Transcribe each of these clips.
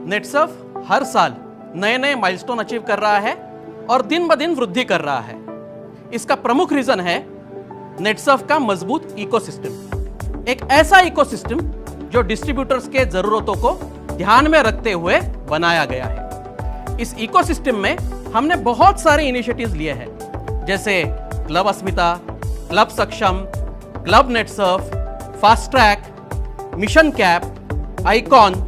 नेटसर्फ हर साल नए नए माइलस्टोन अचीव कर रहा है और दिन ब दिन वृद्धि कर रहा है। इसका प्रमुख रीजन है नेटसर्फ का मजबूत इकोसिस्टम। एक ऐसा इकोसिस्टम जो डिस्ट्रीब्यूटर्स के जरूरतों को ध्यान में रखते हुए बनाया गया है। इस इकोसिस्टम में हमने बहुत सारे इनिशिएटिव्स लिए हैं, जैसे club Asmita, club Saksham, club Netsurf, fast track, mission cap, icon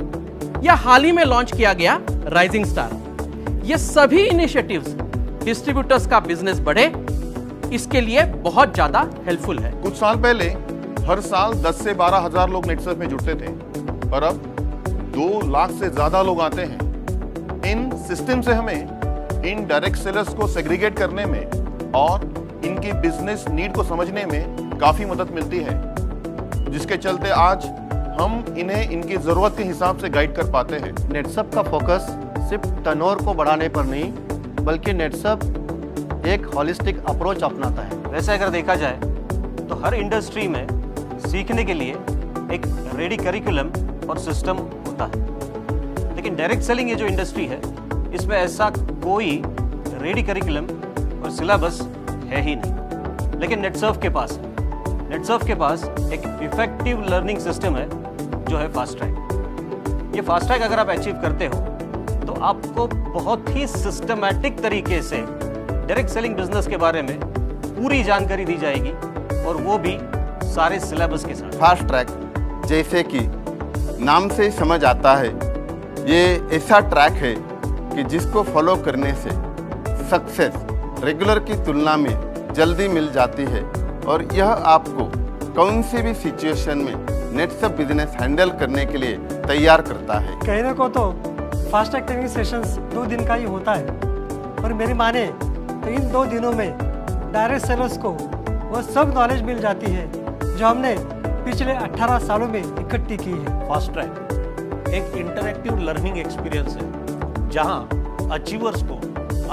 या हाल ही में लॉन्च किया गया राइजिंग स्टार। ये सभी इनिशिएटिव्स डिस्ट्रीब्यूटर्स का बिजनेस बढ़े, इसके लिए बहुत ज्यादा हेल्पफुल है। कुछ साल पहले हर साल 10 से 12 हजार लोग नेटसर्फ में जुड़ते थे, पर अब 2 लाख से ज्यादा लोग आते हैं। इन सिस्टम से हमें इन डायरेक्ट सेलर्स को सेग्रीगेट करने में और इनकी बिजनेस नीड को समझने में काफी मदद मिलती है, जिसके चलते आज हम इन्हें इनकी जरूरत के हिसाब से गाइड कर पाते हैं। नेटसर्फ का फोकस सिर्फ टर्नओवर को बढ़ाने पर नहीं, बल्कि नेटसर्फ एक होलिस्टिक अप्रोच अपनाता है। वैसे अगर देखा जाए तो हर इंडस्ट्री में सीखने के लिए एक रेडी करिकुलम और सिस्टम होता है, लेकिन डायरेक्ट सेलिंग ये जो इंडस्ट्री है, इसमें ऐसा कोई रेडी करिकुलम और सिलेबस है ही नहीं। लेकिन नेटसर्फ के पास एक इफेक्टिव लर्निंग सिस्टम है जो है फास्ट ट्रैक। ये फास्ट ट्रैक अगर आप अचीव करते हो तो आपको बहुत ही सिस्टमैटिक तरीके से डायरेक्ट सेलिंग बिजनेस के बारे में पूरी जानकारी दी जाएगी, और वो भी सारे सिलेबस के साथ। फास्ट ट्रैक जैसे कि नाम से समझ आता है, ये ऐसा ट्रैक है कि जिसको फॉलो करने से सक्सेस रेगुलर की तुलना में जल्दी मिल जाती है, और यह आपको कौन सी भी सिचुएशन में नेटसर्फ बिजनेस हैंडल करने के लिए तैयार करता है। कहने को तो फास्ट ट्रैक ट्रेनिंग सेशंस 2 दिन का ही होता है, पर मेरी माने तो इन 2 दिनों में डायरेक्ट सेलर्स को वो सब नॉलेज मिल जाती है जो हमने पिछले 18 सालों में इकट्ठी की है। फास्ट ट्रैक एक इंटरैक्टिव लर्निंग एक्सपीरियंस है, जहां अचीवर्स को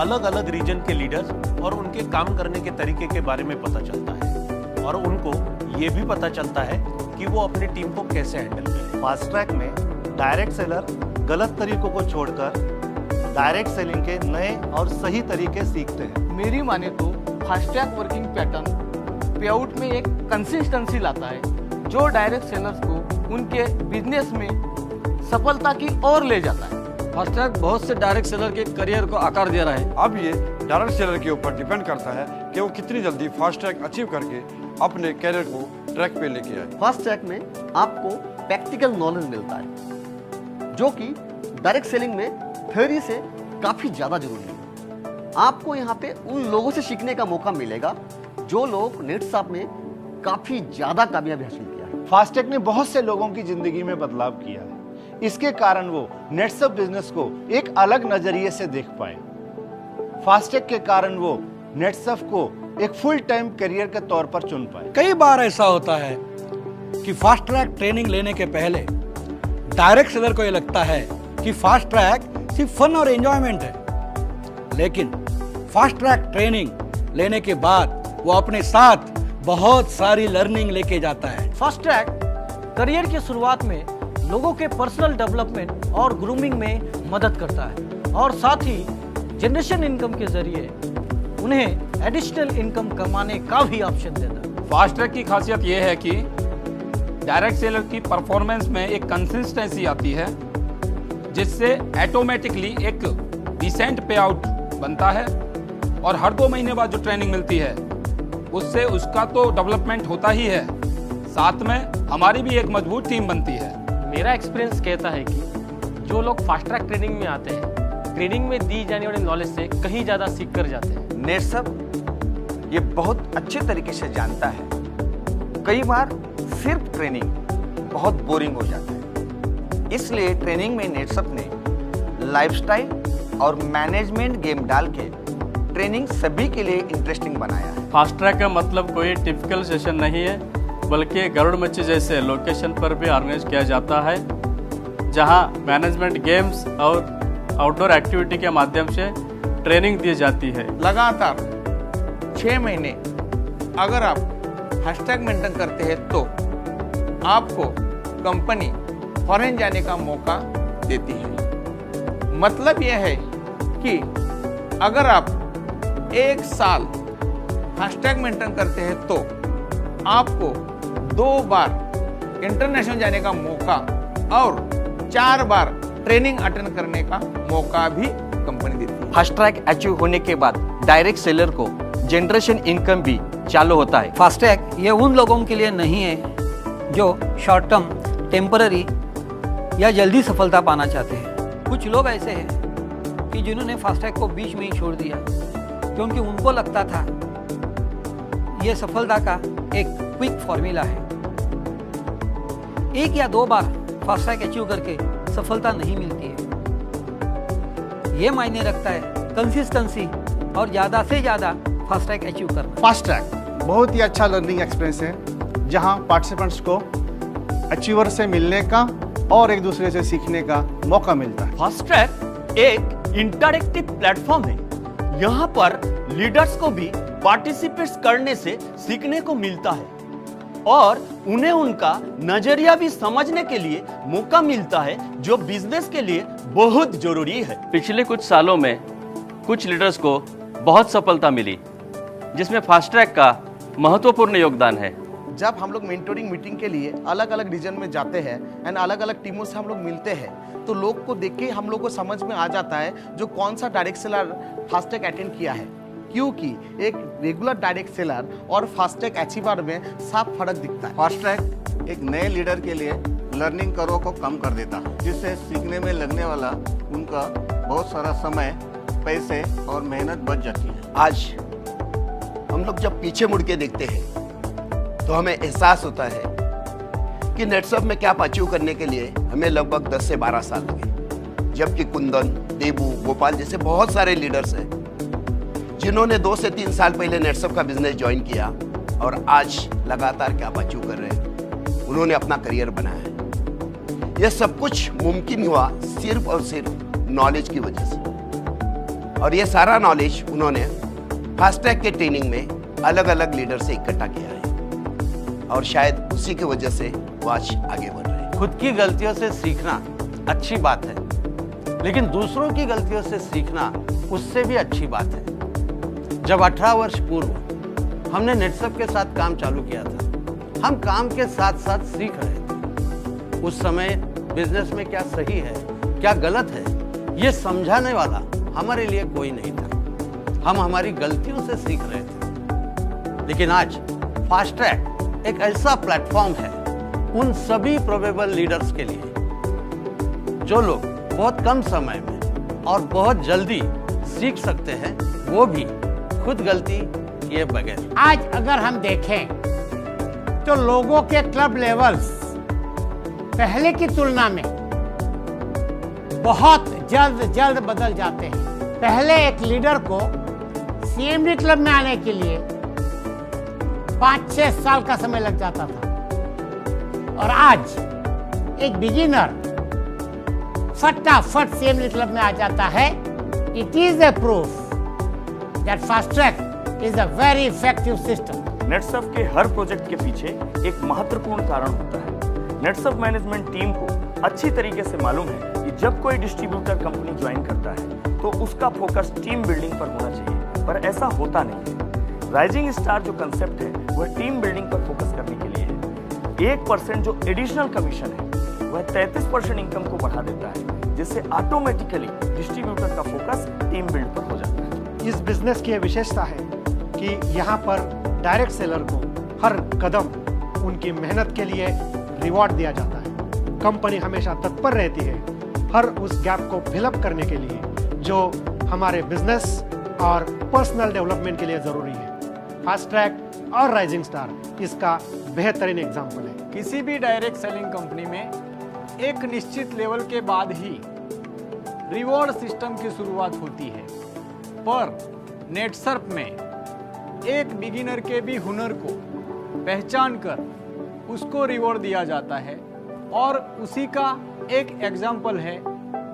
अलग अलग रीजन के लीडर्स और उनके काम करने के तरीके के बारे में पता चलता है, और उनको ये भी पता चलता है कि वो अपनी टीम को कैसे हैंडल करें। फास्ट ट्रैक में डायरेक्ट सेलर गलत तरीकों को छोड़कर डायरेक्ट सेलिंग के नए और सही तरीके सीखते हैं। मेरी माने तो fast track working pattern payout में एक कंसिस्टेंसी लाता है, जो डायरेक्ट सेलर्स को उनके बिजनेस में सफलता की ओर ले जाता है। फास्ट ट्रैक बहुत से डायरेक्ट सेलर के करियर को आकार दे रहा है। अब ये डायरेक्ट सेलर के ऊपर डिपेंड करता है कि वो कितनी जल्दी फास्ट ट्रैक अचीव करके अपने करियर को ट्रैक पे लेके आए। फास्ट ट्रैक में आपको प्रैक्टिकल नॉलेज मिलता है, जो कि डायरेक्ट सेलिंग में थ्योरी से काफी ज्यादा जरूरी है। आपको यहाँ पे उन लोगों से सीखने का मौका मिलेगा जो लोग नेटसर्फ में काफी ज्यादा कामयाबी हासिल किया है। फास्ट ट्रैक ने बहुत से लोगों की जिंदगी में बदलाव किया है। इसके कारण वो नेटसर्फ बिजनेस को एक अलग नजरिए से देख पाए। फास्ट ट्रैक के कारण वो नेटसर्फ को एक फुल टाइम करियर के तौर पर चुन पाए। कई बार ऐसा होता है कि फास्ट ट्रैक ट्रेनिंग लेने के पहले डायरेक्ट सेलर को ये लगता है कि फास्ट ट्रैक सिर्फ फन और एंजॉयमेंट है, लेकिन फास्ट ट्रैक ट्रेनिंग लेने के बाद वो अपने साथ बहुत सारी लर्निंग लेके जाता है। फास्ट ट्रैक करियर की शुरुआत में लोगों के पर्सनल डेवलपमेंट और ग्रूमिंग में मदद करता है, और साथ ही जनरेशन इनकम के जरिए उन्हें एडिशनल इनकम कमाने का भी ऑप्शन देता है। फास्ट ट्रैक की खासियत यह है कि डायरेक्ट सेलर की परफॉर्मेंस में एक कंसिस्टेंसी आती है, जिससे ऑटोमेटिकली एक डिसेंट पे आउट बनता है, और हर 2 महीने बाद जो ट्रेनिंग मिलती है उससे उसका तो डेवलपमेंट होता ही है, साथ में हमारी भी एक मजबूत टीम बनती है। मेरा एक्सपीरियंस कहता है कि जो लोग फास्ट ट्रैक ट्रेनिंग में आते हैं, ट्रेनिंग में दी जाने वाली नॉलेज से कहीं ज़्यादा सीख कर जाते हैं। नेटसर्फ ये बहुत अच्छे तरीके से जानता है, कई बार सिर्फ ट्रेनिंग बहुत बोरिंग हो जाता है, इसलिए ट्रेनिंग में नेटसर्फ ने लाइफस्टाइल और मैनेजमेंट गेम डाल के ट्रेनिंग सभी के लिए इंटरेस्टिंग बनाया है। फास्ट ट्रैक का मतलब कोई टिपिकल सेशन नहीं है, बल्कि गरुड़ मच्छी जैसे लोकेशन पर भी ऑर्गेनाइज किया जाता है, जहां मैनेजमेंट गेम्स और आउटडोर एक्टिविटी के माध्यम से ट्रेनिंग दी जाती है। लगातार 6 महीने अगर आप फास्ट ट्रैक मेंटेन करते हैं तो आपको कंपनी फॉरेन जाने का मौका देती है। मतलब यह है कि अगर आप 1 साल फास्टैग मेंटेन करते हैं तो आपको 2 बार इंटरनेशनल जाने का मौका और 4 बार ट्रेनिंग अटेंड करने का मौका भी कंपनी देती है। फास्ट ट्रैक अचीव होने के बाद डायरेक्ट सेलर को जनरेशन इनकम भी चालू होता है। फास्टैग ये उन लोगों के लिए नहीं है जो शॉर्ट टर्म, टेम्पररी या जल्दी सफलता पाना चाहते हैं। कुछ लोग ऐसे हैं कि जिन्होंने फास्टैग को बीच में ही छोड़ दिया क्योंकि उनको लगता था ये सफलता का एक क्विक फॉर्मूला है। 1 या 2 बार फास्टैग अचीव करके सफलता नहीं मिलती है। ये मायने रखता है कंसिस्टेंसी और ज़्यादा से ज़्यादा फास्टैग अचीव करना। फास्टैग बहुत ही अच्छा लर्निंग एक्सपीरियंस है जहां पार्टिसिपेंट्स को अचीवर से मिलने का और एक दूसरे से सीखने का मौका मिलता है। फास्टैग एक इंटरैक्टिव प्लेटफॉर्म है। यहाँ पर लीडर्स को भी पार्टिसिपेट्स करने से सीखने को मिलता है और उन्हें उनका नजरिया भी समझने के लिए मौका मिलता है जो बिजनेस के लिए बहुत जरूरी है। पिछले कुछ सालों में कुछ लीडर्स को बहुत सफलता मिली जिसमें फास्टैग का महत्वपूर्ण योगदान है। जब हम लोग मेंटोरिंग मीटिंग के लिए अलग अलग रीजन में जाते हैं एंड अलग अलग टीमों से हम लोग मिलते हैं तो लोग को देख के हम लोग को समझ में आ जाता है जो कौन सा डायरेक्ट सेलर फास्टैग अटेंड किया है, क्योंकि एक रेगुलर डायरेक्ट सेलर और फास्टैग अचीवर में साफ फर्क दिखता है। फास्टैग एक नए लीडर के लिए लर्निंग कर्व को कम कर देता है जिससे सीखने में लगने वाला उनका बहुत सारा समय, पैसे और मेहनत बच जाती है। आज हम लोग जब पीछे मुड़ के देखते हैं तो हमें एहसास होता है कि नेटसर्फ में क्या अचीव करने के लिए हमें लगभग 10 से 12 साल लगे, जबकि कुंदन, देबू, गोपाल जैसे बहुत सारे लीडर्स हैं जिन्होंने 2 से 3 साल पहले नेटसर्फ का बिजनेस ज्वाइन किया और आज लगातार क्या अचीव कर रहे हैं, उन्होंने अपना करियर बनाया है। यह सब कुछ मुमकिन हुआ सिर्फ और सिर्फ नॉलेज की वजह से, और यह सारा नॉलेज उन्होंने फास्टैग के ट्रेनिंग में अलग अलग लीडर से इकट्ठा किया है और शायद उसी की वजह से वो आज आगे बढ़ रहे हैं। खुद की गलतियों से सीखना अच्छी बात है, लेकिन दूसरों की गलतियों से सीखना उससे भी अच्छी बात है। जब 18 वर्ष पूर्व हमने नेटसर्फ के साथ काम चालू किया था, हम काम के साथ साथ सीख रहे थे। उस समय बिजनेस में क्या सही है, क्या गलत है, ये समझाने वाला हमारे लिए कोई नहीं था। हम हमारी गलतियों से सीख रहे थे। लेकिन आज फास्टैग एक ऐसा प्लेटफॉर्म है उन सभी प्रोबेबल लीडर्स के लिए जो लोग बहुत कम समय में और बहुत जल्दी सीख सकते हैं, वो भी खुद गलती किए बगैर। आज अगर हम देखें तो लोगों के क्लब लेवल्स पहले की तुलना में बहुत जल्द बदल जाते हैं। पहले एक लीडर को सीएमडी क्लब में आने के लिए 5-6 साल का समय लग जाता था और आज एक बिगिनर फटाफट सीएमडी क्लब में आ जाता है। It is a proof that FASTag is a very effective system. Netsurf के हर प्रोजेक्ट के पीछे एक महत्वपूर्ण कारण होता है। नेटसर्फ मैनेजमेंट टीम को अच्छी तरीके से मालूम है कि जब कोई डिस्ट्रीब्यूटर कंपनी ज्वाइन करता है तो उसका फोकस टीम बिल्डिंग पर होना चाहिए, पर ऐसा होता नहीं है। राइजिंग स्टार जो कंसेप्ट है वह टीम बिल्डिंग पर फोकस करने के लिए है। 1% जो एडिशनल कमीशन है वह 33% इनकम को बढ़ा देता है, जिससे ऑटोमेटिकली डिस्ट्रीब्यूटर का फोकस टीम बिल्ड पर हो जाता है। इस बिजनेस की विशेषता है कि यहाँ पर डायरेक्ट सेलर को हर कदम उनकी मेहनत के लिए रिवॉर्ड दिया जाता है। कंपनी हमेशा तत्पर रहती है हर उस गैप को फिलअप करने के लिए जो हमारे बिजनेस और पर्सनल डेवलपमेंट के लिए जरूरी है। फास्टैग और राइजिंग स्टार इसका बेहतरीन एग्जाम्पल है। किसी भी डायरेक्ट सेलिंग कंपनी में एक निश्चित लेवल के बाद ही रिवॉर्ड सिस्टम की शुरुआत होती है, पर नेटसर्फ में एक बिगिनर के भी हुनर को पहचान कर उसको रिवॉर्ड दिया जाता है और उसी का एक एग्जाम्पल है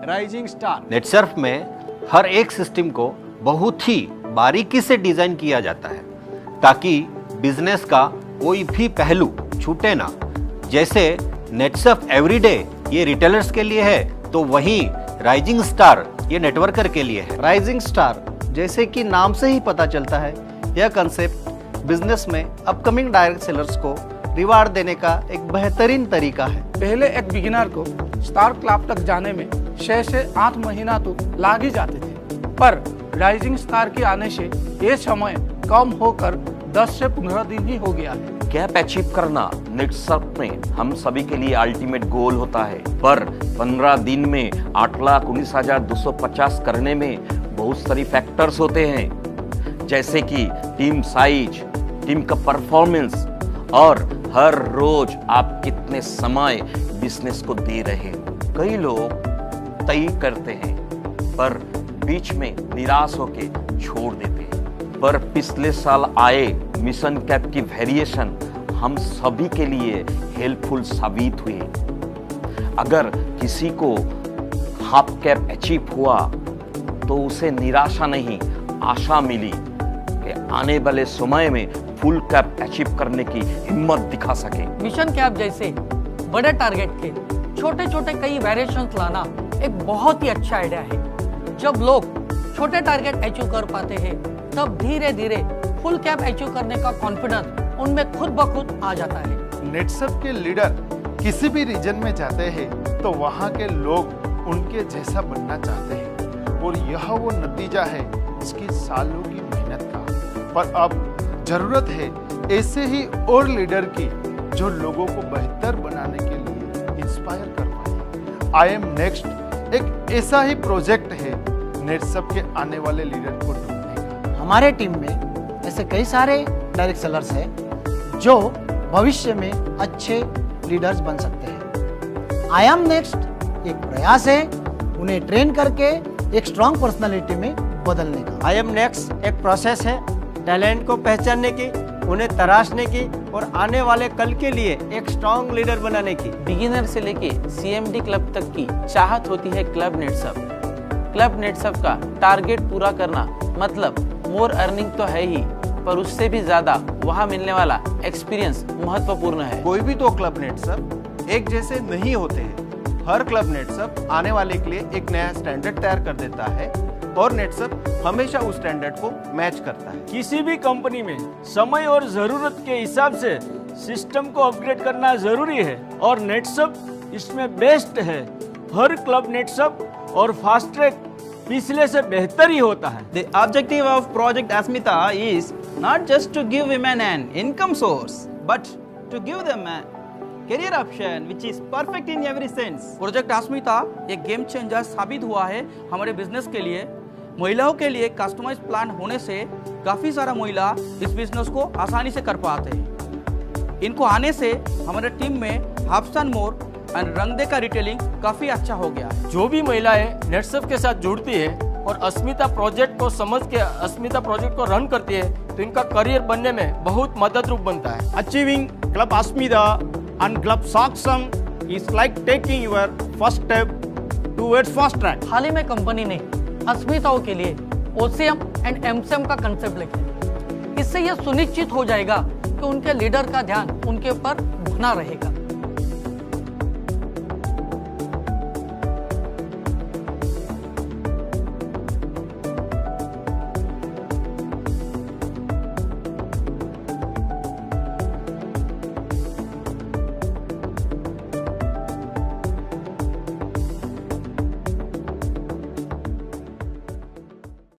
राइजिंग स्टार। नेटसर्फ में हर एक सिस्टम को बहुत ही बारीकी से डिजाइन किया जाता है ताकि बिजनेस का कोई भी पहलू छूटे ना। जैसे नेटसर्फ एवरीडे ये रिटेलर्स के लिए है, तो वहीं राइजिंग स्टार ये नेटवर्कर के लिए है। राइजिंग स्टार, जैसे कि नाम से ही पता चलता है, यह कंसेप्ट बिजनेस में अपकमिंग डायरेक्ट सेलर्स को रिवार्ड देने का एक बेहतरीन तरीका है। पहले एक बिगिनर को स्टार क्लब तक जाने में 6 से 8 महीना तो लाग ही जाते थे, पर राइजिंग स्टार के आने से ये समय कम होकर 10 से 15 दिन ही हो गया है। कैप अचीव करना नेटसर्फ में हम सभी के लिए अल्टीमेट गोल होता है, पर 15 दिन में 8,19,250 करने में बहुत सारी फैक्टर्स होते हैं, जैसे कि टीम साइज, टीम का परफॉर्मेंस और हर रोज आप कितने समय बिजनेस को दे रहे हो। कई लोग तय करते हैं पर बीच में निराश होके छोड़ देते हैं, पर पिछले साल आए मिशन कैप की वेरिएशन हम सभी के लिए हेल्पफुल साबित हुए। अगर किसी को हाफ कैप अचीव हुआ तो उसे निराशा नहीं, आशा मिली कि आने वाले समय में फुल कैप अचीव करने की हिम्मत दिखा सके। मिशन कैप जैसे बड़े टारगेट के छोटे छोटे कई वेरिएशंस लाना एक बहुत ही अच्छा आइडिया है। जब लोग छोटे टारगेट अचीव कर पाते हैं, तब धीरे धीरे फुल कैप अचीव करने का कॉन्फिडेंस उनमें खुद ब खुद आ जाता है। नेटसर्फ के लीडर किसी भी रीजन में जाते हैं तो वहाँ के लोग उनके जैसा बनना चाहते हैं, और यह वो नतीजा है इसकी सालों की मेहनत का। पर अब जरूरत है ऐसे ही और लीडर की जो लोगों को बेहतर बनाने के लिए इंस्पायर कर पाए। आई एम नेक्स्ट एक ऐसा ही प्रोजेक्ट है नेटसर्फ के आने वाले लीडर को ढूंढने का। हमारे टीम में ऐसे कई सारे डायरेक्ट सेलर्स हैं जो भविष्य में अच्छे लीडर्स बन सकते हैं। आई एम नेक्स्ट एक प्रयास है उन्हें ट्रेन करके एक स्ट्रॉन्ग पर्सनालिटी में बदलने का। आई एम नेक्स्ट एक प्रोसेस है टैलेंट को पहचानने की, उन्हें तराशने की और आने वाले कल के लिए एक स्ट्रॉन्ग लीडर बनाने की। बिगिनर से लेके CMD क्लब तक की चाहत होती है क्लब नेटसर्फ। क्लब नेटसर्फ का टारगेट पूरा करना मतलब मोर अर्निंग तो है ही, पर उससे भी ज्यादा वहाँ मिलने वाला एक्सपीरियंस महत्वपूर्ण है। कोई भी तो क्लब नेटसर्फ एक जैसे नहीं होते हैं। हर क्लब नेटसर्फ आने वाले के लिए एक नया स्टैंडर्ड तैयार कर देता है और नेटसर्फ हमेशा उस स्टैंडर्ड को मैच करता है। किसी भी कंपनी में समय और जरूरत के हिसाब से सिस्टम को अपग्रेड करना जरूरी है और नेटसर्फ इसमें बेस्ट है। हर क्लब नेटसर्फ और फास्ट ट्रैक पिछले से बेहतर ही होता है। The objective of Project Asmita is not just to give women an income source, but to give them a career option which is perfect in every sense. Project Asmita एक game changer साबित हुआ है हमारे बिजनेस के लिए। महिलाओं के लिए कस्टमाइज प्लान होने से काफ़ी सारा महिला इस बिजनेस को आसानी से कर पाते हैं। इनको आने से हमारे टीम में हाफ्स एंड मोर एंड रंगदे का रिटेलिंग काफ़ी अच्छा हो गया है। जो भी महिलाएं नेटसर्फ के साथ जुड़ती है और अस्मिता प्रोजेक्ट को समझ के अस्मिता प्रोजेक्ट को रन करती है तो इनका करियर बनने में बहुत मदद रूप बनता है। Achieving club Asmita and club Saksham is like taking your first step towards fast track. हाल ही में कंपनी ने अस्मिताओं के लिए OCM एंड MCM का कंसेप्ट लिखा। इससे यह सुनिश्चित हो जाएगा कि उनके लीडर का ध्यान उनके ऊपर बना रहेगा।